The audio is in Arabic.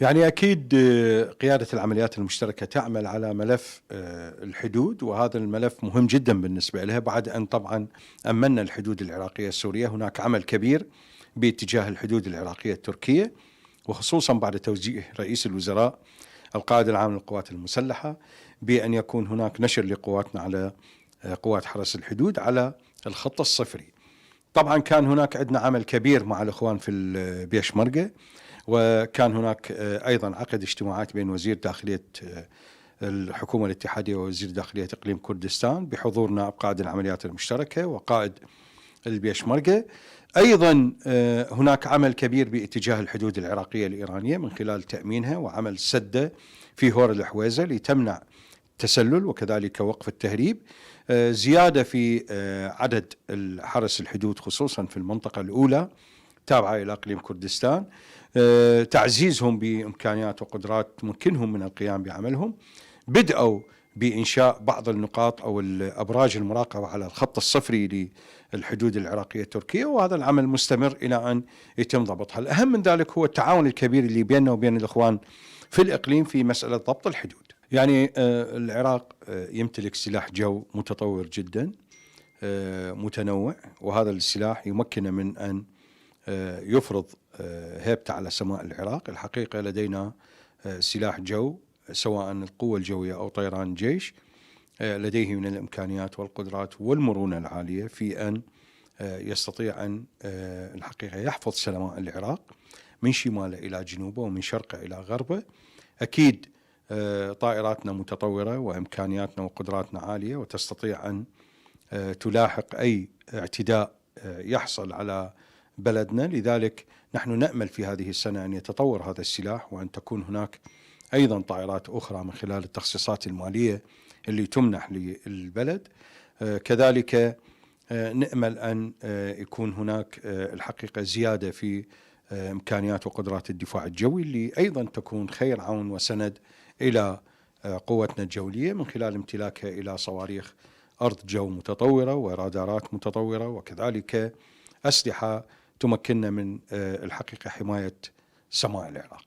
يعني أكيد قيادة العمليات المشتركة تعمل على ملف الحدود، وهذا الملف مهم جدا بالنسبة لها بعد أن طبعا أمنا الحدود العراقية السورية. هناك عمل كبير باتجاه الحدود العراقية التركية، وخصوصا بعد توجيه رئيس الوزراء القائد العام للقوات المسلحة بأن يكون هناك نشر لقواتنا على قوات حرس الحدود على الخط الصفري. طبعا كان هناك عندنا عمل كبير مع الإخوان في البيشمركة، وكان هناك أيضا عقد اجتماعات بين وزير داخلية الحكومة الاتحادية ووزير داخلية إقليم كردستان بحضور نائب قائد العمليات المشتركة وقائد البيشمركة. أيضا هناك عمل كبير باتجاه الحدود العراقية الإيرانية من خلال تأمينها وعمل سدة في هور الحويزة لتمنع التسلل وكذلك وقف التهريب. زيادة في عدد حرس الحدود خصوصا في المنطقة الأولى تابعة إلى إقليم كردستان، تعزيزهم بإمكانيات وقدرات تمكنهم من القيام بعملهم. بدأوا بإنشاء بعض النقاط أو الأبراج المراقبة على الخط الصفري للحدود العراقية التركية، وهذا العمل مستمر إلى أن يتم ضبطها. الأهم من ذلك هو التعاون الكبير اللي بيننا وبين الإخوان في الإقليم في مسألة ضبط الحدود. يعني العراق يمتلك سلاح جو متطور جدا متنوع، وهذا السلاح يمكنه من أن يفرض هيبته على سماء العراق. الحقيقة لدينا سلاح جو سواء القوة الجوية أو طيران الجيش لديه من الإمكانيات والقدرات والمرونة العالية في أن يستطيع أن الحقيقة يحفظ سماء العراق من شماله إلى جنوبه ومن شرقه إلى غربه. أكيد طائراتنا متطورة وإمكانياتنا وقدراتنا عالية وتستطيع أن تلاحق أي اعتداء يحصل على بلدنا. لذلك نحن نأمل في هذه السنة أن يتطور هذا السلاح وأن تكون هناك أيضا طائرات أخرى من خلال التخصيصات المالية اللي تمنح للبلد. كذلك نأمل أن يكون هناك الحقيقة زيادة في إمكانيات وقدرات الدفاع الجوي اللي أيضا تكون خير عون وسند إلى قوتنا الجوية من خلال امتلاكها إلى صواريخ أرض جو متطورة ورادارات متطورة، وكذلك أسلحة تمكننا من الحقيقة حماية سماء العراق.